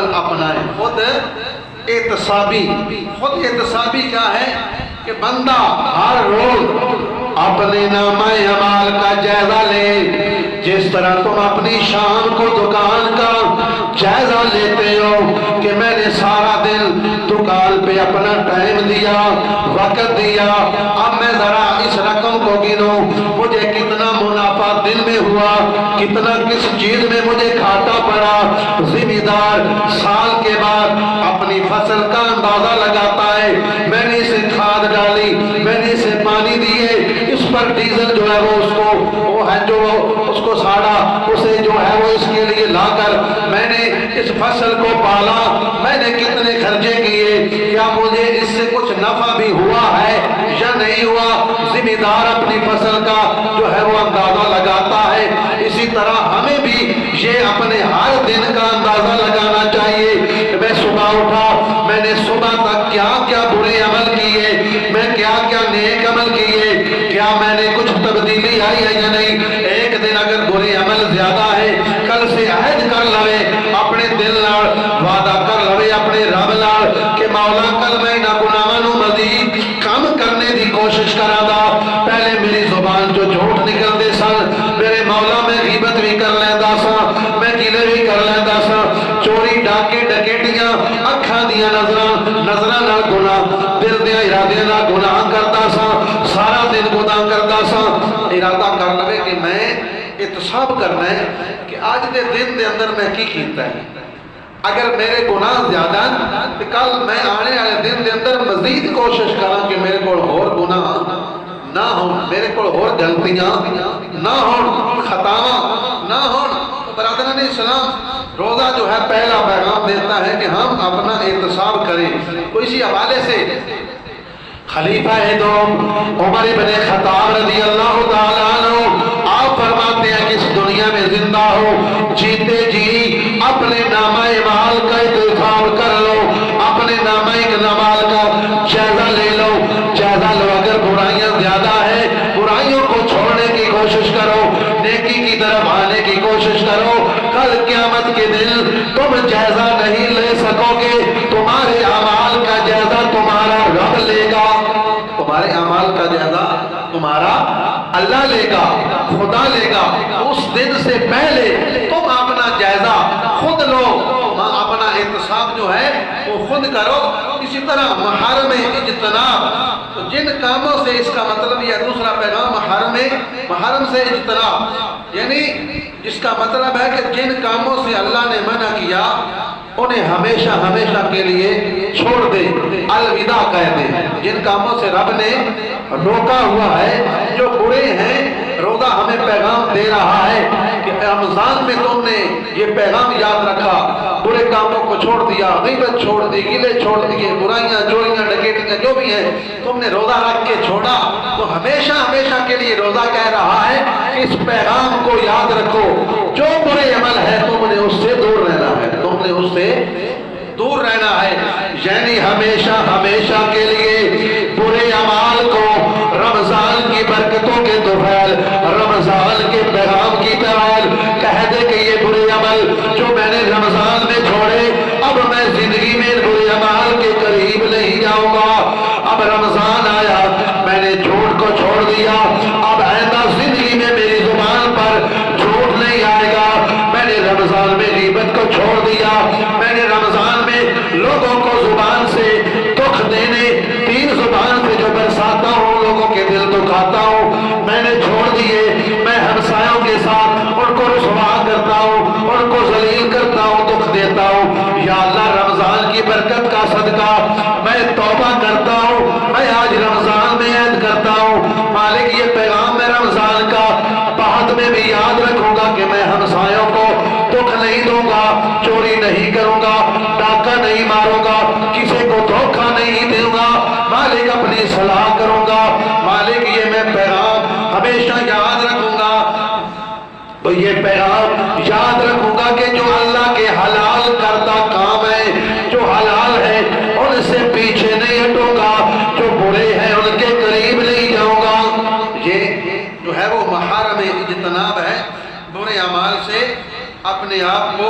عمل اپنائے. خود احتسابی. خود احتسابی کیا ہے کہ بندہ ہر روز اپنے نامہ اعمال کا جائزہ لے. جس طرح تم اپنی شام کو دکان کا جائزہ لیتے ہو کہ میں نے سارا دن دکان پہ اپنا ٹائم دیا, وقت دیا, اب میں ذرا اس رقم کو گنوں, مجھے کتنا منافع دن میں ہوا, کتنا کس چیز میں مجھے گھاٹا پڑا. ذمہ دار سال کے بعد اپنی فصل کا اندازہ لگاتا ہے. میں نے اسے کھاد ڈالی, میں نے اسے پانی دیے, اس پر ڈیزل جو ہے وہ اس کو وہ ہے جو اس کو ساڑا, اسے جو ہے وہ اس کے لیے لا کر میں نے اس فصل کو پالا, میں نے کتنے خرچے کیے, کیا مجھے اس سے کچھ نفع بھی ہوا ہے یا نہیں ہوا. ذمہ دار اپنی فصل کا جو ہے وہ اندازہ لگاتا ہے. اسی طرح ہمیں بھی یہ اپنے ہر دن کا اندازہ لگانا چاہیے. میں صبح اٹھا, میں نے صبح تک کیا کیا برے عمل کیے, میں کیا کیا نیک عمل کیے, کیا میں نے کچھ تبدیلی آئی ہے یا نہیں. ایک دن اگر برے عمل زیادہ ہے, کل سے عہد کر لوے, اپنے دل نال وعدہ کر لوے اپنے رب نال کہ مولا کل میں نہ گناہاں نوں مزید کم کرنے دی کوشش کراں گا. پہلے میری زبان جو جھوٹ نکلتے سن, میرے مولا میں غیبت بھی کر لیندا سا, میں گلے بھی کر لیندا سا, چوری ڈاکے ڈکیٹیاں اکھاں دیاں نظراں نال گناہ, دل دیاں ارادیاں نال گناہ کردا سا, سارا دن گناہ کردا سا. ارادہ کر لوے کہ میں احتساب کرنا ہے کہ آج دے دن دے اندر میں کی کیتا ہے. اگر میرے گناہ زیادہ تو کل میں آنے والے دن دے اندر مزید کوشش کراں کہ میرے کو اور گناہ نہ ہوں, میرے کو اور غلطیاں نہ ہوں, خطاواں نہ ہوں. برادران اسلام, روزہ جو ہے پہلا پیغام دیتا ہے کہ ہم اپنا احتساب کریں. تو اسی حوالے سے خلیفہ دوم عمر بن خطاب رضی اللہ تعالیٰ عنہ آپ فرماتے ہیں کہ اس دنیا میں زندہ ہو, جیتے جی اپنے نامہ اعمال کا احتساب کر لو, اپنے نامہ اعمال کا جائزہ لے لو. جائزہ لو, اگر برائیاں زیادہ ہیں برائیوں کو چھوڑنے کی کوشش کرو, نیکی کی طرف آنے کی کوشش کرو. کل قیامت کے دن تم جائزہ نہیں لے سکو گے, تمہارے اعمال کا جائزہ تمہارا رب لے گا. تمہارے اعمال کا جائزہ تمہارا اللہ لے گا, خدا لے گا. اس دن سے پہلے تم اپنا جائزہ خود لو, اپنا احتساب جو ہے وہ خود کرو. اسی طرح محرم اجتناب, تو جن کاموں سے, اس کا مطلب یہ دوسرا پیغام محرم سے اجتناب, یعنی اس کا مطلب ہے کہ جن کاموں سے اللہ نے منع کیا انہیں ہمیشہ ہمیشہ کے لیے چھوڑ دے, الوداع کہہ دے. جن کاموں سے رب نے روکا ہوا ہے, جو برے ہیں, روزہ ہمیں پیغام دے رہا ہے کہ رمضان میں تم نے یہ پیغام یاد رکھا, برے کاموں کو چھوڑ دیا, غیبت چھوڑ دی, گلے چھوڑ دیے, برائیاں چوریاں ڈکیٹیاں جو بھی ہیں تم نے روزہ رکھ کے چھوڑا. تو ہمیشہ ہمیشہ کے لیے روزہ کہہ رہا ہے کہ اس پیغام کو یاد رکھو, جو برے عمل ہے تم نے اس سے دور رہنا ہے, تم نے اس سے دور رہنا ہے. یعنی ہمیشہ ہمیشہ کے لیے برے اعمال کو رمضان کی برکتوں کے طفیل, رمضان کے پیغام کی طرح کہہ دے کہ یہ برے عمل جو میں نے رمضان میں چھوڑے, اب میں زندگی میں برے عمال کے قریب نہیں جاؤں گا. اب رمضان آیا, میں نے جھوٹ کو چھوڑ دیا, اب آئندہ زندگی میں میری زبان پر جھوٹ نہیں آئے گا. میں نے رمضان میں غیبت کو چھوڑ دیا, میں نے رمضان میں لوگوں کو زبان سے دکھ دینے, تین زبان سے جو برساتا ہوں لوگوں کے دل دکھاتا ہوں, میں نے چھوڑ دیے. میں ہمسایوں کے ساتھ ان کو رسوا کرتا ہوں, ان کو ذلیل کرتا ہوں, دکھ دیتا ہوں. یا اللہ, رمضان کی برکت کا صدقہ میں توبہ کرتا ہوں, میں آج رمضان میں عہد کرتا ہوں مالک یہ پیغام میں رمضان کا بعد میں بھی یاد رکھوں گا کہ میں ہمسایوں کو دکھ نہیں دوں گا, چوری نہیں کروں گا, ڈاکہ نہیں ماروں گا, کسی کو دھوکہ نہیں دوں گا, مالک اپنی صلاح کروں گا. مالک یہ میں پیغام ہمیشہ یاد رکھوں گا. تو یہ پیغام یاد رکھوں گا کہ جو اللہ کے حلال کردہ کام ہے, جو حلال ہے ان سے پیچھے نہیں ہٹوں گا, جو برے ہیں ان کے قریب نہیں جاؤں گا. یہ جو ہے وہ محرم اجتناب ہے, برے اعمال سے اپنے آپ کو